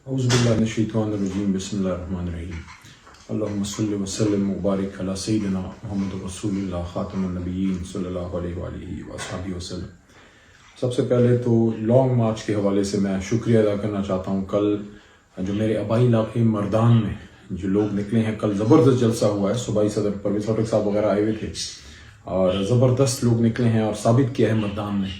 اعوذ باللہ من الشیطان الرجیم بسم اللہ الرحمن الرحیم اللہم صلی وسلم مبارک علی سیدنا محمد رسول اللہ خاتم النبیین صلی اللہ علیہ وآلہ وصحبہ وسلم۔ سب سے پہلے تو لانگ مارچ کے حوالے سے میں شکریہ ادا کرنا چاہتا ہوں۔ کل جو میرے آبائی علاقے مردان میں جو لوگ نکلے ہیں، کل زبردست جلسہ ہوا ہے، صوبائی صدر پرویز خٹک صاحب وغیرہ آئے ہوئے تھے اور زبردست لوگ نکلے ہیں اور ثابت کیا ہے مردان نے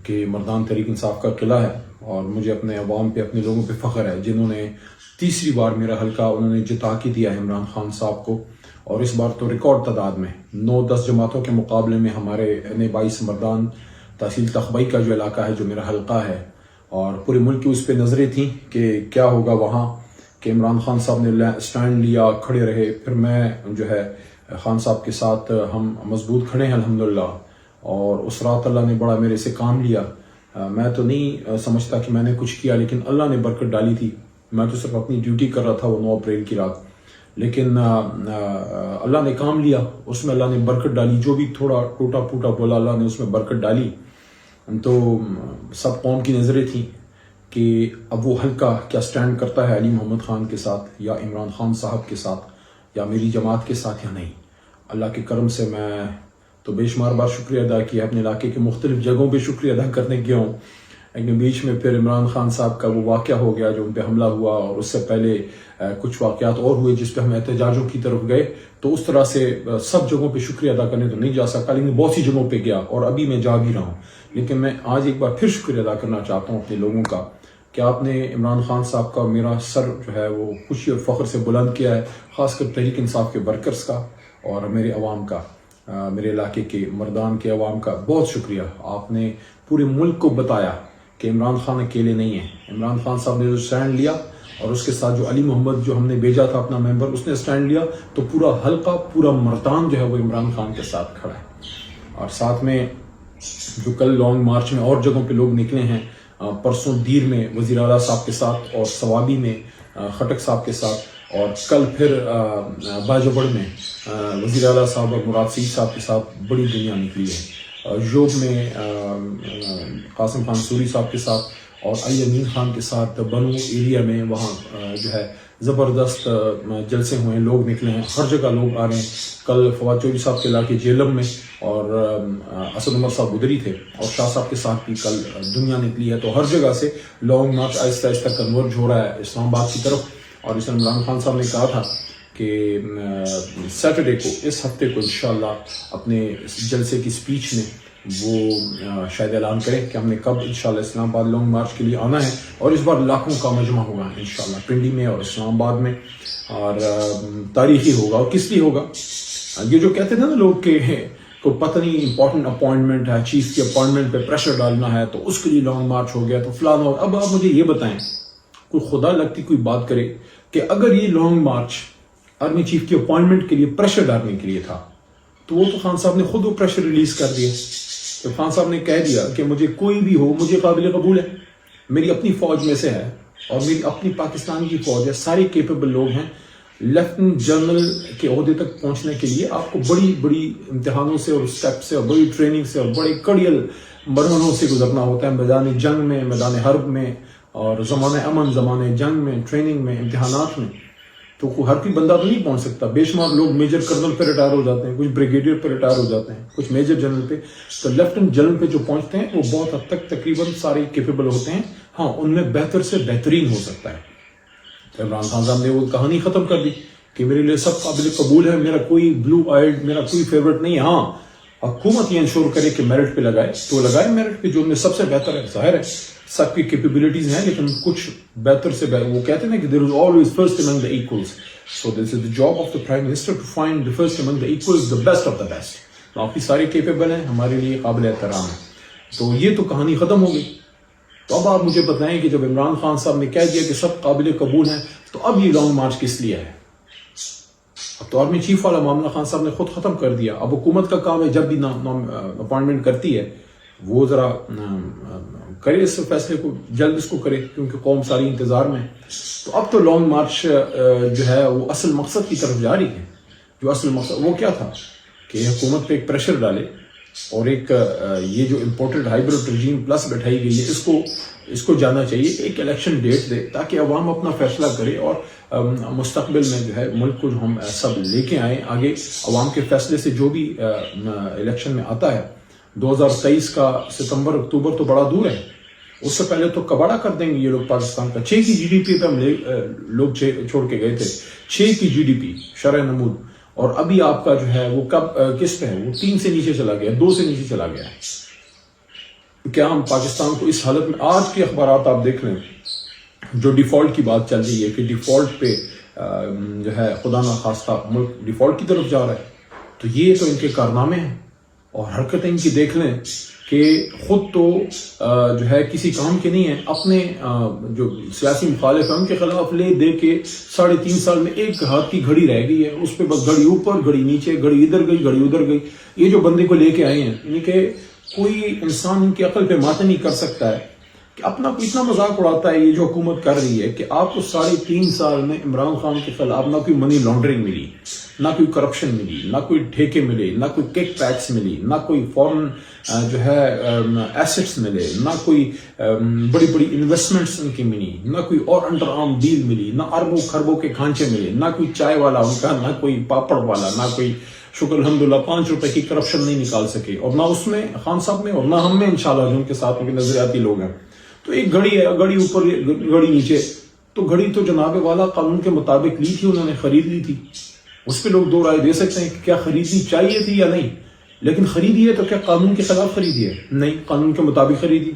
کہ مردان تحریک انصاف کا قلعہ ہے۔ اور مجھے اپنے عوام پہ، اپنے لوگوں پہ فخر ہے جنہوں نے تیسری بار میرا حلقہ انہوں نے جتا کے دیا ہے عمران خان صاحب کو، اور اس بار تو ریکارڈ تعداد میں 9-10 جماعتوں کے مقابلے میں ہمارے N22 مردان تحصیل تخبئی کا جو علاقہ ہے، جو میرا حلقہ ہے، اور پورے ملک کی اس پہ نظریں تھیں کہ کیا ہوگا وہاں، کہ عمران خان صاحب نے اسٹینڈ لیا، کھڑے رہے۔ پھر میں جو ہے خان صاحب کے ساتھ ہم مضبوط کھڑے ہیں الحمدللہ، اور اس رات اللہ نے بڑا میرے سے کام لیا۔ میں تو نہیں سمجھتا کہ میں نے کچھ کیا، لیکن اللہ نے برکت ڈالی تھی۔ میں تو صرف اپنی ڈیوٹی کر رہا تھا وہ 9 اپریل کی رات، لیکن اللہ نے کام لیا، اس میں اللہ نے برکت ڈالی۔ جو بھی تھوڑا ٹوٹا پھوٹا بولا، اللہ نے اس میں برکت ڈالی۔ تو سب قوم کی نظریں تھیں کہ اب وہ حلقہ کیا سٹینڈ کرتا ہے علی محمد خان کے ساتھ یا عمران خان صاحب کے ساتھ یا میری جماعت کے ساتھ یا نہیں۔ اللہ کے کرم سے میں تو بے شمار بار شکریہ ادا کیا، اپنے علاقے کے مختلف جگہوں پہ شکریہ ادا کرنے گیا ہوں، لیکن بیچ میں پھر عمران خان صاحب کا وہ واقعہ ہو گیا جو ان پہ حملہ ہوا، اور اس سے پہلے کچھ واقعات اور ہوئے جس پہ ہم احتجاجوں کی طرف گئے۔ تو اس طرح سے سب جگہوں پہ شکریہ ادا کرنے تو نہیں جا سکا، لیکن بہت سی جگہوں پہ گیا اور ابھی میں جا بھی رہا ہوں۔ لیکن میں آج ایک بار پھر شکریہ ادا کرنا چاہتا ہوں اپنے لوگوں کا کہ آپ نے عمران خان صاحب کا میرا سر جو ہے وہ خوشی اور فخر سے بلند کیا ہے، خاص کر تحریک انصاف کے ورکرز کا اور میرے عوام کا، میرے علاقے کے مردان کے عوام کا بہت شکریہ۔ آپ نے پورے ملک کو بتایا کہ عمران خان اکیلے نہیں ہیں۔ عمران خان صاحب نے جو سٹینڈ لیا اور اس کے ساتھ جو علی محمد جو ہم نے بھیجا تھا اپنا ممبر، اس نے سٹینڈ لیا، تو پورا حلقہ، پورا مردان جو ہے وہ عمران خان کے ساتھ کھڑا ہے۔ اور ساتھ میں جو کل لانگ مارچ میں اور جگہوں پہ لوگ نکلے ہیں، پرسوں دیر میں وزیر اعلیٰ صاحب کے ساتھ، اور سوابی میں خٹک صاحب کے ساتھ، اور کل پھر باجوڑ میں وزیر اعلیٰ صاحب اور مراد سعید صاحب کے ساتھ بڑی دنیا نکلی ہے۔ یوب میں قاسم خان سوری صاحب کے ساتھ اور علی امین خان کے ساتھ بنو ایریا میں وہاں جو ہے زبردست جلسے ہوئے ہیں، لوگ نکلے ہیں، ہر جگہ لوگ آ رہے ہیں۔ کل فواد چودھری صاحب کے علاقے جیلم میں اور اسد عمر صاحب گدری تھے، اور شاہ صاحب کے ساتھ بھی کل دنیا نکلی ہے۔ تو ہر جگہ سے لانگ مارچ آہستہ آہستہ کنورج ہو رہا ہے اسلام آباد کی طرف۔ اور اس عمران خان صاحب نے کہا تھا کہ سیٹرڈے کو، اس ہفتے کو انشاءاللہ اپنے جلسے کی سپیچ میں وہ شاید اعلان کریں کہ ہم نے کب انشاءاللہ اسلام آباد لانگ مارچ کے لیے آنا ہے، اور اس بار لاکھوں کا مجمع ہوگا انشاءاللہ پنڈی میں اور اسلام آباد میں، اور تاریخی ہوگا۔ اور کس لیے ہوگا؟ یہ جو کہتے تھے نا لوگ کہ کوئی پتہ نہیں امپورٹنٹ اپوائنٹمنٹ ہے، چیف کی اپوائنٹمنٹ پہ پریشر ڈالنا ہے تو اس کے لیے لانگ مارچ ہو گیا تو فلانا ہو۔ اب آپ مجھے یہ بتائیں، کوئی خدا لگتی کوئی بات کرے کہ اگر یہ لانگ مارچ آرمی چیف کی اپوائنٹمنٹ کے لیے پریشر ڈالنے کے لیے تھا، تو وہ تو خان صاحب نے خود وہ پریشر ریلیز کر دیا۔ تو خان صاحب نے کہہ دیا کہ مجھے کوئی بھی ہو، مجھے قابل قبول ہے، میری اپنی فوج میں سے ہے اور میری اپنی پاکستان کی فوج ہے، سارے کیپیبل لوگ ہیں۔ لیفٹنٹ جنرل کے عہدے تک پہنچنے کے لیے آپ کو بڑی بڑی امتحانوں سے اور اسٹیپ سے اور بڑی ٹریننگ سے اور بڑے کڑیل مرحلوں سے گزرنا ہوتا ہے، میدان جنگ میں، میدان حرب میں، اور زمانہ امن، زمانہ جنگ میں، ٹریننگ میں، امتحانات میں۔ تو ہر کوئی بندہ تو نہیں پہنچ سکتا۔ بے شمار لوگ میجر کرنل پہ ریٹائر ہو جاتے ہیں، کچھ بریگیڈیئر پہ ریٹائر ہو جاتے ہیں، کچھ میجر جنرل پہ۔ تو لیفٹنٹ جنرل پہ جو پہنچتے ہیں وہ بہت حد تک تقریباً سارے کیپیبل ہوتے ہیں۔ ہاں، ان میں بہتر سے بہترین ہو سکتا ہے۔ عمران خان صاحب نے وہ کہانی ختم کر دی کہ میرے لیے سب قابل قبول ہے، میرا کوئی بلو آئیڈ، میرا کوئی فیورٹ نہیں ہے۔ ہاں، حکومت یہ انشور کرے کہ میرٹ پہ لگائے تو لگائے میرٹ پہ، جو ان میں سب سے بہتر ہے۔ ظاہر ہے سب کی کیپیبلٹیز ہیں، لیکن کچھ بہتر سے بہتر۔ وہ کہتے ہیں کہ there is always first among the equals. So this is the job of the Prime Minister to find the first among the equals, the best of the best. باقی سارے کیپیبل ہیں، ہمارے لیے قابل احترام ہے۔ تو یہ تو کہانی ختم ہو گئی۔ تو اب آپ مجھے بتائیں کہ جب عمران خان صاحب نے کہہ دیا کہ سب قابل قبول ہیں، تو اب یہ لانگ مارچ کس لیے ہے؟ اب تو آرمی چیف والا معاملہ خان صاحب نے خود ختم کر دیا۔ اب حکومت کا کام ہے جب بھی اپوائنٹمنٹ کرتی ہے وہ ذرا کرے اس فیصلے کو، جلد اس کو کرے، کیونکہ قوم ساری انتظار میں ہے۔ تو اب تو لانگ مارچ جو ہے وہ اصل مقصد کی طرف جا رہی ہے۔ جو اصل مقصد وہ کیا تھا کہ حکومت پہ ایک پریشر ڈالے، اور ایک یہ جو امپورٹڈ ہائیبرڈ رجیم پلس بٹھائی گئی ہے، اس کو اس کو جانا چاہیے، ایک الیکشن ڈیٹ دے تاکہ عوام اپنا فیصلہ کرے، اور مستقبل میں جو ہے ملک کو ہم سب لے کے آئیں آگے عوام کے فیصلے سے۔ جو بھی الیکشن میں آتا ہے 2023 کا ستمبر اکتوبر تو بڑا دور ہے، اس سے پہلے تو کباڑا کر دیں گے یہ لوگ پاکستان کا۔ 6 کی GDP پہ ہم لوگ چھوڑ کے گئے تھے، 6 کی GDP شرح نمود، اور ابھی آپ کا جو ہے وہ کس پہ ہے؟ وہ 3 سے نیچے چلا گیا، 2 سے نیچے چلا گیا ہے۔ کیا ہم پاکستان کو اس حالت میں، آج کے اخبارات آپ دیکھ لیں جو ڈیفالٹ کی بات چل رہی ہے کہ ڈیفالٹ پہ جو ہے خدا نخواستہ ملک ڈیفالٹ کی طرف جا رہا ہے، تو یہ تو ان کے کارنامے ہیں اور حرکتیں ان کی دیکھ لیں کہ خود تو جو ہے کسی کام کے نہیں ہیں، اپنے جو سیاسی مخالف ہیں ان کے خلاف لے دے کے 3.5 سال میں ایک ہاتھ کی گھڑی رہ گئی ہے، اس پہ بس گھڑی اوپر گھڑی نیچے، گھڑی ادھر گئی گھڑی ادھر گئی۔ یہ جو بندے کو لے کے آئے ہیں، یعنی کہ کوئی انسان ان کی عقل پہ ماتیں نہیں کر سکتا ہے کہ اپنا کوئی اتنا مذاق اڑاتا ہے یہ جو حکومت کر رہی ہے کہ آپ کو 3.5 سال میں عمران خان کے خلاف نہ کوئی منی لانڈرنگ ملی، نہ کوئی کرپشن ملی، نہ کوئی ٹھیکے ملے، نہ کوئی کک پیکس ملی، نہ کوئی فورن جو ہے ایسٹس ملے، نہ کوئی بڑی بڑی انویسٹمنٹس ان کی ملی، نہ کوئی اور انڈر آرم ڈیل ملی، نہ اربوں خربوں کے کھانچے ملے، نہ کوئی چائے والا ان کا، نہ کوئی پاپڑ والا، نہ کوئی شکر الحمدللہ 5 روپے کی کرپشن نہیں نکال سکے، اور نہ اس میں خان صاحب میں اور نہ ہم میں انشاءاللہ جو ان کے ساتھ ان کے نظریاتی لوگ ہیں۔ تو ایک گھڑی ہے، گھڑی اوپر گھڑی نیچے، تو گھڑی تو جناب والا قانون کے مطابق لی تھی، انہوں نے خرید لی تھی، اس پہ لوگ 2 رائے دے سکتے ہیں کہ کیا خریدنی چاہیے تھی یا نہیں، لیکن خریدی ہے تو کیا قانون کے خلاف خریدی ہے؟ نہیں، قانون کے مطابق خریدی،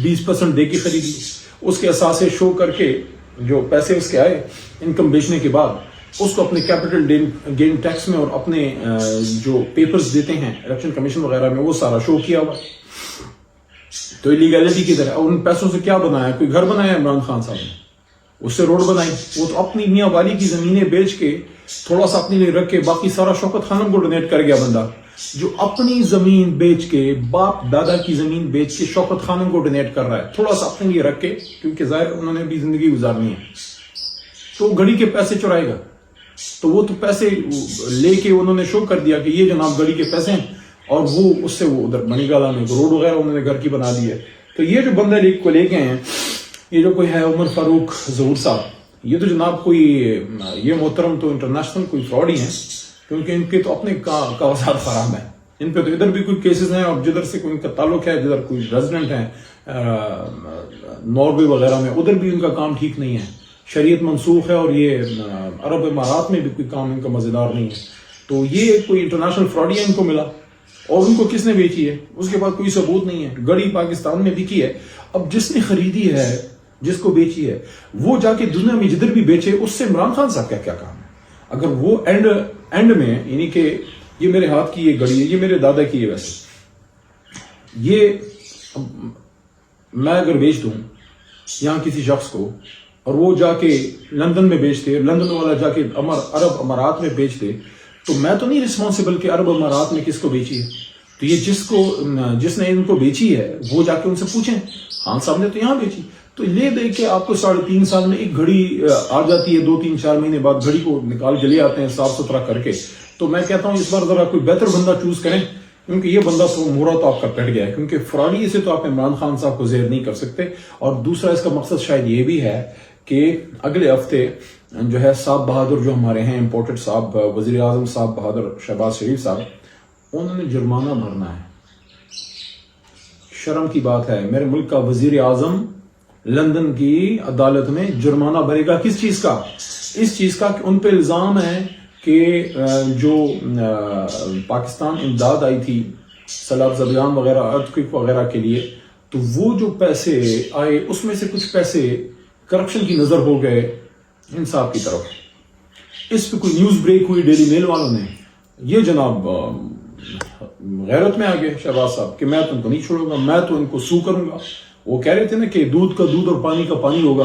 20% دے کے خریدی، اس کے اثاثے شو کر کے جو پیسے اس کے آئے انکم بیچنے کے بعد اس کو اپنے کیپٹل گین ٹیکس میں اور اپنے جو پیپرز دیتے ہیں الیکشن کمیشن وغیرہ میں وہ سارا شو کیا ہوا۔ تو ایلیگیلٹی کی طرح ان پیسوں سے کیا بنایا؟ کوئی گھر بنایا عمران خان صاحب نے، اس سے روڈ بنائی، وہ تو اپنی میاں والی کی زمینیں بیچ کے تھوڑا سا اپنے لیے رکھ کے باقی سارا شوکت خانم کو ڈونیٹ کر گیا بندہ، جو اپنی زمین بیچ کے باپ دادا کی زمین بیچ کے شوکت خانم کو ڈونیٹ کر رہا ہے تھوڑا سا اپنے لیے رکھ کے، کیونکہ ظاہر انہوں نے بھی زندگی گزارنی ہے، تو گھڑی کے پیسے چرائے گا، تو وہ تو پیسے لے کے انہوں نے شو کر دیا کہ یہ جناب گھڑی کے پیسے ہیں، اور وہ اس سے وہ ادھر منی گالا میں روڈ وغیرہ انہوں نے گھر کی بنا دی ہے۔ تو یہ جو بندہ کو لے کے ہیں، یہ جو کوئی ہے عمر فاروق ظہور صاحب، یہ تو جناب کوئی یہ محترم تو انٹرنیشنل کوئی فراڈ ہی ہیں، کیونکہ ان کے تو اپنے کاغذات خراب ہیں، ان پہ تو ادھر بھی کوئی کیسز ہیں اور جدھر سے کوئی ان کا تعلق ہے، جدھر کوئی ریزیڈنٹ ہیں ناروے وغیرہ میں، ادھر بھی ان کا کام ٹھیک نہیں ہے، شریعت منسوخ ہے، اور یہ عرب امارات میں بھی کوئی کام ان کا مزیدار نہیں ہے۔ تو یہ کوئی انٹرنیشنل فراڈ ان کو ملا، اور ان کو کس نے بیچی ہے اس کے بعد کوئی ثبوت نہیں ہے، گھڑی پاکستان میں بکی ہے۔ اب جس نے خریدی ہے، جس کو بیچی ہے، وہ جا کے دنیا میں جدھر بھی بیچے، اس سے عمران خان صاحب کا کیا کام ہے؟ اگر وہ اینڈ میں یعنی کہ یہ میرے ہاتھ کی یہ گھڑی ہے، یہ میرے دادا کی ہے، ویسے یہ میں اگر بیچ دوں یہاں کسی شخص کو، اور وہ جا کے لندن میں بیچتے، لندن والا جا کے عرب امارات میں بیچتے، تو میں تو نہیں رسپانسبل کہ عرب امارات میں کس کو بیچی ہے۔ تو یہ جس نے ان کو بیچی ہے وہ جا کے ان سے پوچھیں، خان صاحب نے تو یہاں بیچی، تو لے دے کے آپ کو 3.5 سال میں ایک گھڑی آ جاتی ہے، 2-3-4 مہینے بعد گھڑی کو نکال کے لے آتے ہیں صاف ستھرا کر کے۔ تو میں کہتا ہوں اس بار ذرا کوئی بہتر بندہ چوز کریں، کیونکہ یہ بندہ مورا تو آپ کا پٹ گیا ہے، کیونکہ فراڈی سے تو آپ عمران خان صاحب کو زیر نہیں کر سکتے۔ اور دوسرا اس کا مقصد شاید یہ بھی ہے کہ اگلے ہفتے جو ہے صاحب بہادر جو ہمارے ہیں امپورٹڈ صاحب، وزیر اعظم صاحب بہادر شہباز شریف صاحب، انہوں نے جرمانہ بھرنا ہے۔ شرم کی بات ہے، میرے ملک کا وزیر اعظم لندن کی عدالت میں جرمانہ بھرے گا، کس چیز کا؟ اس چیز کا کہ ان پہ الزام ہے کہ جو پاکستان امداد آئی تھی سیلاب زدگان وغیرہ ارتھکویک وغیرہ کے لیے، تو وہ جو پیسے آئے اس میں سے کچھ پیسے کرپشن کی نظر ہو گئے انصاف کی طرف۔ اس پہ کوئی نیوز بریک ہوئی ڈیلی میل والوں نے، یہ جناب غیرت میں آ گئے شہباز صاحب کہ میں تم کو نہیں چھوڑوں گا، میں تو ان کو سو کروں گا۔ وہ کہہ رہے تھے نا کہ دودھ کا دودھ اور پانی کا پانی ہوگا،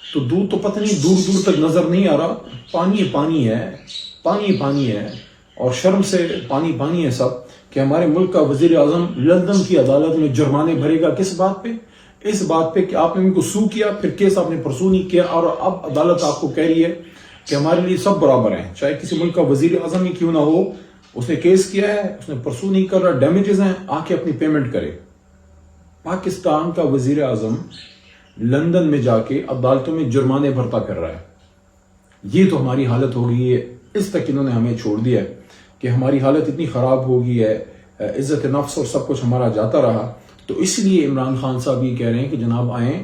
تو دودھ تو پتہ نہیں دور دور تک نظر نہیں آ رہا، پانی پانی ہے، پانی پانی ہے، اور شرم سے پانی پانی ہے سب، کہ ہمارے ملک کا وزیر اعظم لندن کی عدالت میں جرمانے بھرے گا، کس بات پہ؟ اس بات پہ کہ آپ نے ان کو سو کیا، پھر کیس آپ نے پرسو نہیں کیا، اور اب عدالت آپ کو کہہ رہی ہے کہ ہمارے لیے سب برابر ہیں، چاہے کسی ملک کا وزیر اعظم ہی کیوں نہ ہو، اس نے کیس کیا ہے، اس نے پرسو نہیں کر رہا، ڈیمیجز ہیں، آ کے اپنی پیمنٹ کرے۔ پاکستان کا وزیر اعظم لندن میں جا کے عدالتوں میں جرمانے بھرتا پھر رہا ہے. یہ تو ہماری حالت ہو گئی ہے. اس تک انہوں نے ہمیں چھوڑ دیا ہے کہ ہماری حالت اتنی خراب ہو گئی ہے, عزت نفس اور سب کچھ ہمارا جاتا رہا. تو اس لیے عمران خان صاحب یہ کہہ رہے ہیں کہ جناب آئیں,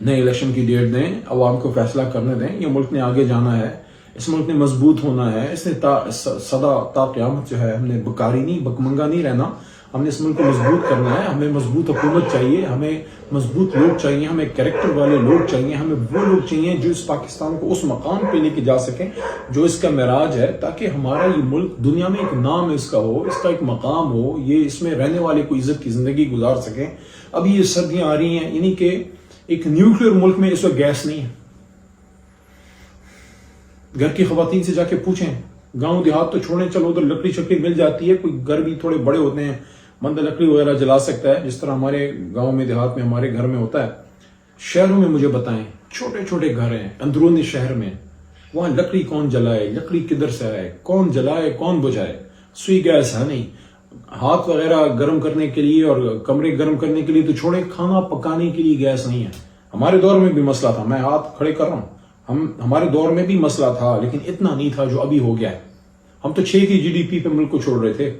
نئے الیکشن کی ڈیٹ دیں, عوام کو فیصلہ کرنے دیں. یہ ملک نے آگے جانا ہے, اس ملک نے مضبوط ہونا ہے. اس نے تا قیامت جو ہے ہم نے بکاری نہیں, بکمنگا نہیں رہنا. ہم نے اس ملک کو مضبوط کرنا ہے. ہمیں مضبوط حکومت چاہیے, ہمیں مضبوط لوگ چاہیے, ہمیں کریکٹر والے لوگ چاہیے, ہمیں وہ لوگ چاہیے جو اس پاکستان کو اس مقام پہ لے کے جا سکیں جو اس کا معراج ہے, تاکہ ہمارا یہ ملک دنیا میں ایک نام اس کا ہو, اس کا ایک مقام ہو, یہ اس میں رہنے والے کو عزت کی زندگی گزار سکیں. ابھی یہ سردیاں آ رہی ہیں, یعنی کہ ایک نیوکلیر ملک میں اس وقت گیس نہیں ہے. گھر کی خواتین سے جا کے پوچھیں, گاؤں دیہات تو چھوڑیں, چلو ادھر لکڑی شکڑی مل جاتی ہے, کوئی گھر بھی تھوڑے بڑے ہوتے ہیں, بندہ لکڑی وغیرہ جلا سکتا ہے جس طرح ہمارے گاؤں میں دیہات میں ہمارے گھر میں ہوتا ہے. شہروں میں مجھے بتائیں, چھوٹے چھوٹے گھر ہیں اندرونی شہر میں, وہاں لکڑی کون جلائے, لکڑی کدھر سے آئے, کون جلائے کون بجھائے. سوئی گیس ہے نہیں, ہاتھ وغیرہ گرم کرنے کے لیے اور کمرے گرم کرنے کے لیے تو چھوڑے, کھانا پکانے کے لیے گیس نہیں ہے. ہمارے دور میں بھی مسئلہ تھا, میں ہاتھ کھڑے کر رہا ہوں, ہمارے دور میں بھی مسئلہ تھا, لیکن اتنا نہیں تھا جو ابھی ہو گیا ہے. ہم تو 6 کی GDP پہ ملک کو چھوڑ رہے تھے,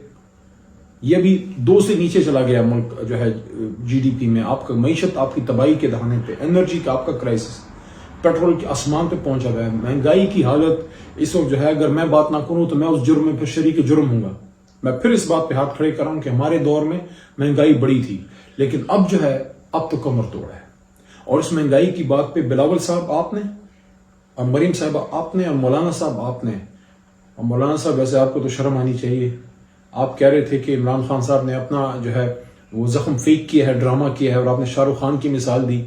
یہ بھی 2 سے نیچے چلا گیا ملک جو ہے GDP میں. آپ کا معیشت آپ کی تباہی کے دہانے پہ, انرجی کا آپ کا کرائسس, پیٹرول کے آسمان پہ پہنچا ہوا ہے. مہنگائی کی حالت اس وقت جو ہے, اگر میں بات نہ کروں تو میں اس جرم میں پھر شریک جرم ہوں گا. میں پھر اس بات پہ ہاتھ کھڑے کر رہا ہوں کہ ہمارے دور میں مہنگائی بڑی تھی, لیکن اب جو ہے اب تو کمر توڑ ہے. اور اس مہنگائی کی بات پہ بلاول صاحب آپ نے, اور مریم صاحبہ آپ نے, اور مولانا صاحب آپ نے. اور مولانا صاحب ویسے آپ کو تو شرم آنی چاہیے, آپ کہہ رہے تھے کہ عمران خان صاحب نے اپنا جو ہے وہ زخم فیک کیا ہے, ڈرامہ کیا ہے, اور آپ نے شاہ رخ خان کی مثال دی.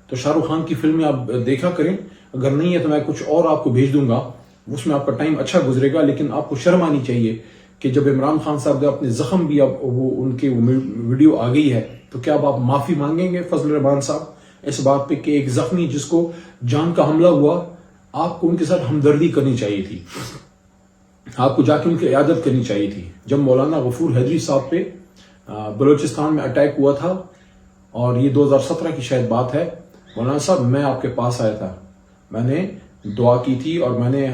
تو شاہ رخ خان کی فلمیں آپ دیکھا کریں, اگر نہیں ہے تو میں کچھ اور آپ کو بھیج دوں گا, اس میں آپ کا ٹائم اچھا گزرے گا. لیکن آپ کو شرم آنی چاہیے کہ جب عمران خان صاحب نے اپنے زخم بھی, اب وہ ان کی ویڈیو آ گئی ہے, تو کیا اب آپ معافی مانگیں گے فضل الرحمان صاحب اس بات پہ کہ ایک زخمی جس کو جان کا حملہ ہوا, آپ کو ان کے ساتھ ہمدردی کرنی چاہیے تھی, آپ کو جا کے ان کی عیادت کرنی چاہیے تھی. جب مولانا غفور حیدری صاحب پہ بلوچستان میں اٹیک ہوا تھا, اور یہ 2017 کی شاید بات ہے, مولانا صاحب میں آپ کے پاس آیا تھا, میں نے دعا کی تھی اور میں نے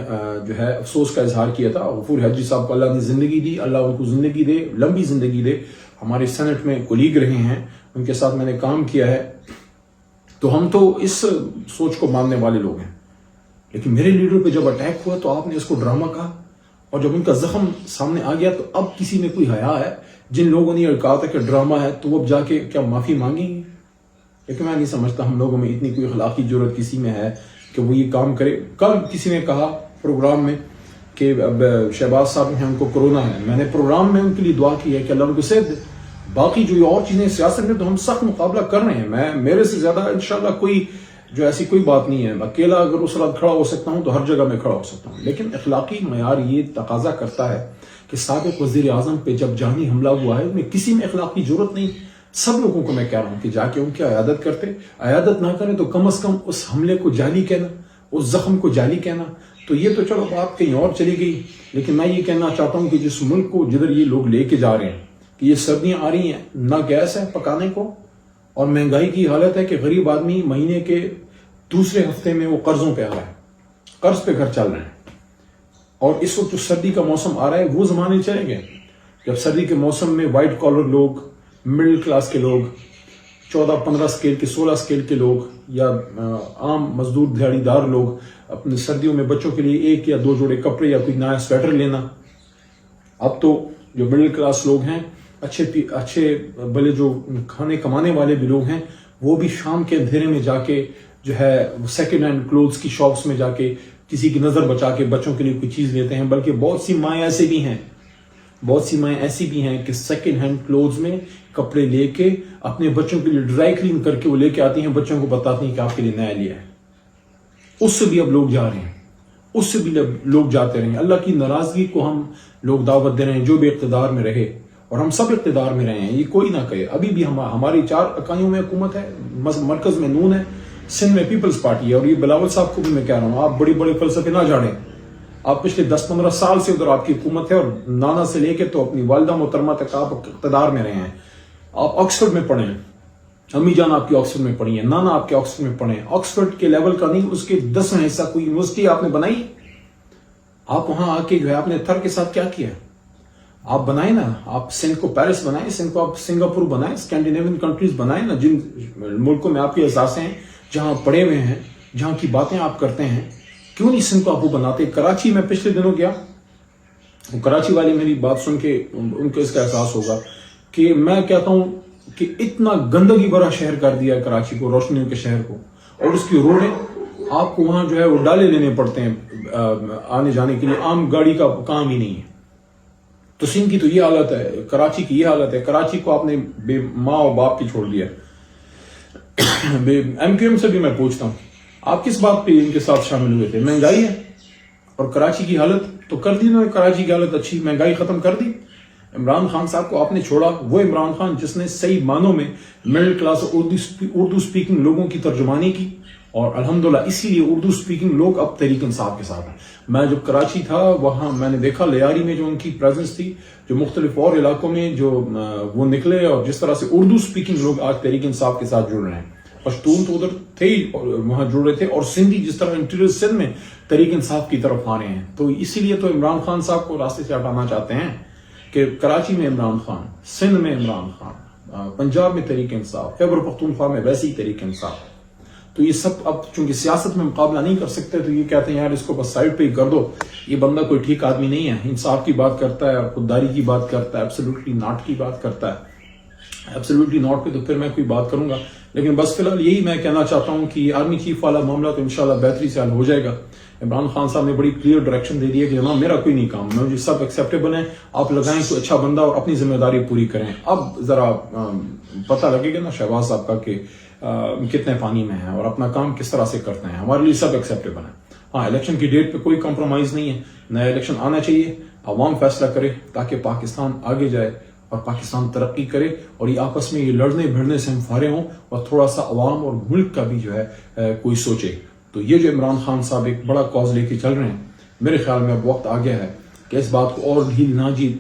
جو ہے افسوس کا اظہار کیا تھا. غفور حیدری صاحب کو اللہ نے زندگی دی, اللہ ان کو زندگی دے, لمبی زندگی دے. ہمارے سینٹ میں کولیگ رہے ہیں, ان کے ساتھ میں نے کام کیا ہے. تو ہم تو اس سوچ کو ماننے والے لوگ ہیں. لیکن میرے لیڈر پہ جب اٹیک ہوا تو آپ نے اس کو ڈرامہ کہا, اور جب ان کا زخم سامنے آ گیا تو اب کسی میں کوئی حیا ہے؟ جن لوگوں نے یہ کہا تھا کہ ڈرامہ ہے تو وہ اب جا کے کیا معافی مانگیں گے؟ لیکن میں نہیں سمجھتا ہم لوگوں میں اتنی کوئی اخلاقی ضرورت کسی میں ہے کہ وہ یہ کام کرے. کل کسی نے کہا پروگرام میں کہ اب شہباز صاحب ہیں ان کو کرونا ہے, میں نے پروگرام میں ان کے لیے دعا کی ہے کہ اللہ ان کو صحت دے. باقی جو اور چیزیں سیاست میں تو ہم سخت مقابلہ کر رہے ہیں, میرے سے زیادہ انشاءاللہ کوئی جو ایسی کوئی بات نہیں ہے. اکیلا اگر اس رات کھڑا ہو سکتا ہوں تو ہر جگہ میں کھڑا ہو سکتا ہوں, لیکن اخلاقی معیار یہ تقاضا کرتا ہے کہ سابق وزیر اعظم پہ جب جانی حملہ ہوا ہے, میں کسی میں اخلاقی ضرورت نہیں. سب لوگوں کو میں کہہ رہا ہوں کہ جا کے ان کی عیادت کرتے, عیادت نہ کریں تو کم از کم اس حملے کو جعلی کہنا, اس زخم کو جعلی کہنا. تو یہ تو چلو بات کہیں اور چلی گئی, لیکن میں یہ کہنا چاہتا ہوں کہ جس ملک کو جدھر یہ لوگ لے کے جا رہے ہیں کہ یہ سردیاں آ رہی ہیں, نہ گیس ہے پکانے کو, اور مہنگائی کی حالت ہے کہ غریب آدمی مہینے کے دوسرے ہفتے میں وہ قرضوں پہ آ رہا ہے, قرض پہ گھر چل رہے ہیں. اور اس وقت جو سردی کا موسم آ رہا ہے وہ زمانے چلیں گے جب سردی کے موسم میں وائٹ کالر لوگ, مڈل کلاس کے لوگ, 14-15 اسکیل کے 16 اسکیل کے لوگ, یا عام مزدور دیہڑی دار لوگ اپنے سردیوں میں بچوں کے لیے 1 یا 2 جوڑے کپڑے یا کوئی نیا سویٹر لینا. اب تو جو مڈل کلاس لوگ ہیں, اچھے بھلے جو کھانے کمانے والے بھی لوگ ہیں, وہ بھی شام کے اندھیرے میں جا کے جو ہے سیکنڈ ہینڈ کلوتھس کی شاپس میں جا کے کسی کی نظر بچا کے بچوں کے لیے کوئی چیز لیتے ہیں. بلکہ بہت سی مائیں ایسی بھی ہیں کہ سیکنڈ ہینڈ کلوتھس میں کپڑے لے کے اپنے بچوں کے لیے ڈرائی کلین کر کے وہ لے کے آتی ہیں, بچوں کو بتاتی ہیں کہ آپ کے لیے نیا لیا ہے. اس سے بھی اب لوگ جا رہے ہیں, اس سے بھی لوگ جاتے رہے ہیں. اللہ کی ناراضگی کو ہم لوگ دعوت دے رہے ہیں, جو بھی اقتدار میں رہے, اور ہم سب اقتدار میں رہے ہیں, یہ کوئی نہ کہے. ابھی بھی ہماری 4 اکائیوں میں حکومت ہے, مرکز میں نون ہے, سندھ میں پیپلز پارٹی ہے. اور یہ بلاول صاحب کو بھی میں کہہ رہا ہوں, آپ بڑی بڑے فلسفے نہ جاڑیں. آپ پچھلے 10-15 سال سے ادھر آپ کی حکومت ہے, اور نانا سے لے کے تو اپنی والدہ محترمہ تک آپ اقتدار میں رہے ہیں. آپ آکسفورڈ میں پڑھیں, امی جان آپ کی آکسفورڈ میں پڑھی ہیں، نانا آپ کے آکسفورڈ میں پڑھے ہیں، آکسفورڈ کے لیول کا نہیں، اس کے 10واں حصہ کوئی یونیورسٹی آپ نے بنائی؟ آپ وہاں آ کے جو ہے آپ نے تھر کے ساتھ کیا کیا؟ آپ بنائیں نا، آپ سندھ کو پیرس بنائیں، سندھ کو آپ سنگاپور بنائیں، اسکینڈینیوین کنٹریز بنائیں نا، جن ملکوں میں آپ کے احساسیں ہیں، جہاں پڑھے ہوئے ہیں، جہاں کی باتیں آپ کرتے ہیں، کیوں نہیں سندھ کو آپ وہ بناتے؟ کراچی میں پچھلے دنوں گیا، کراچی والے میری بات سن کے ان کو اس کا احساس ہوگا کہ میں کہتا ہوں کہ اتنا گندگی بھرا شہر کر دیا ہے کراچی کو، روشنیوں کے شہر کو، اور اس کی روڈیں آپ کو وہاں جو ہے وہ ڈالے لینے پڑتے ہیں آنے جانے کے لیے، عام گاڑی کا کام ہی نہیں ہے۔ تو سندھ کی تو یہ حالت ہے، کراچی کی یہ حالت ہے، کراچی کو آپ نے بے ماں اور باپ کی چھوڑ دیا۔ ایم کیو ایم سے بھی میں پوچھتا ہوں، آپ کس بات پہ ان کے ساتھ شامل ہوئے تھے؟ مہنگائی ہے، اور کراچی کی حالت تو کر دی نا، کراچی کی حالت اچھی، مہنگائی ختم کر دی۔ عمران خان صاحب کو آپ نے چھوڑا، وہ عمران خان جس نے صحیح معنوں میں مڈل کلاس اردو سپیکنگ لوگوں کی ترجمانی کی، اور الحمدللہ اسی لیے اردو سپیکنگ لوگ اب تحریک انصاف کے ساتھ ہیں۔ میں جب کراچی تھا وہاں میں نے دیکھا لیاری میں جو ان کی پریزنس تھی، جو مختلف اور علاقوں میں جو وہ نکلے، اور جس طرح سے اردو سپیکنگ لوگ آج تحریک انصاف کے ساتھ جڑ رہے ہیں۔ پشتون تو ادھر تھے ہی، وہاں جڑ رہے تھے، اور سندھی جس طرح انٹیریئر سندھ میں تحریک انصاف کی طرف آ رہے ہیں، تو اسی لیے تو عمران خان صاحب کو راستے سے ہٹانا چاہتے ہیں کہ کراچی میں عمران خان، سندھ میں عمران خان، پنجاب میں تحریک انصاف، خیبر پختونخوا میں ویسے ہی تحریک انصاف۔ تو یہ سب اب چونکہ سیاست میں مقابلہ نہیں کر سکتے، تو یہ کہتے ہیں یار اس کو بس سائڈ پہ ہی کر دو، یہ بندہ کوئی ٹھیک آدمی نہیں ہے، انصاف کی بات کرتا ہے، خودداری کی بات کرتا ہے، ایبسلیوٹلی ناٹ کی بات کرتا ہے۔ ایبسلیوٹلی ناٹ پہ تو پھر میں کوئی بات کروں گا، لیکن بس فی الحال یہی میں کہنا چاہتا ہوں کہ آرمی چیف والا معاملہ تو انشاءاللہ بہتری سے حل ہو جائے گا۔ عمران خان صاحب نے بڑی کلیئر ڈائریکشن دے دی ہے کہ جناب میرا کوئی نہیں کام، مجھے سب ایکسیپٹیبل ہیں، آپ لگائیں کوئی اچھا بندہ اور اپنی ذمہ داری پوری کریں۔ اب ذرا پتہ لگے گا نا شہباز صاحب کا کہ کتنے پانی میں ہیں اور اپنا کام کس طرح سے کرتے ہیں، ہمارے لیے سب ایکسیپٹیبل ہیں۔ ہاں، الیکشن کی ڈیٹ پہ کوئی کمپرومائز نہیں ہے، نیا الیکشن آنا چاہیے، عوام فیصلہ کرے تاکہ پاکستان آگے جائے اور پاکستان ترقی کرے، اور یہ آپس میں یہ لڑنے بھڑنے سے ہم فارغ ہوں، اور تھوڑا سا عوام اور ملک کا بھی جو ہے کوئی سوچے۔ تو یہ جو عمران خان صاحب ایک بڑا کاز لے کے چل رہے ہیں، میرے خیال میں اب وقت آ گیا ہے کہ اس بات کو اور ڈھیل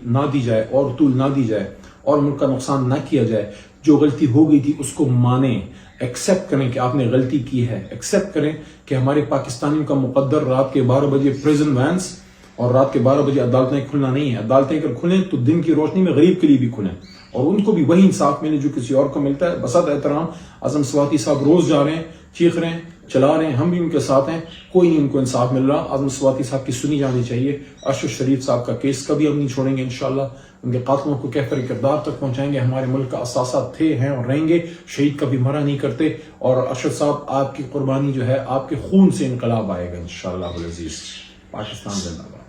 نہ دی جائے، اور طول نہ دی جائے، اور ملک کا نقصان نہ کیا جائے۔ جو غلطی ہو گئی تھی اس کو مانیں، ایکسیپٹ کریں کہ آپ نے غلطی کی ہے، ایکسیپٹ کریں کہ ہمارے پاکستانیوں کا مقدر رات کے 12 بجے پریزن وینس اور رات کے 12 بجے عدالتیں کھلنا نہیں ہے۔ عدالتیں اگر کھلیں تو دن کی روشنی میں غریب کے لیے بھی کھلیں، اور ان کو بھی وہی انصاف ملے جو کسی اور کو ملتا ہے۔ بسات احترام اعظم سواتی صاحب روز جا رہے ہیں، چیخ رہے ہیں، چلا رہے ہیں، ہم بھی ان کے ساتھ ہیں، کوئی نہیں ان کو انصاف مل رہا۔ اعظم سواتی صاحب کی سنی جانی چاہیے۔ ارشد شریف صاحب کا کیس کبھی ہم نہیں چھوڑیں گے انشاءاللہ، ان کے قاتلوں کو کیفر کردار تک پہنچائیں گے۔ ہمارے ملک کا اثاثہ تھے، ہیں اور رہیں گے، شہید کبھی مرا نہیں کرتے۔ اور ارشد صاحب آپ کی قربانی جو ہے، آپ کے خون سے انقلاب آئے گا انشاءاللہ العزیز۔ پاکستان زندہ باد۔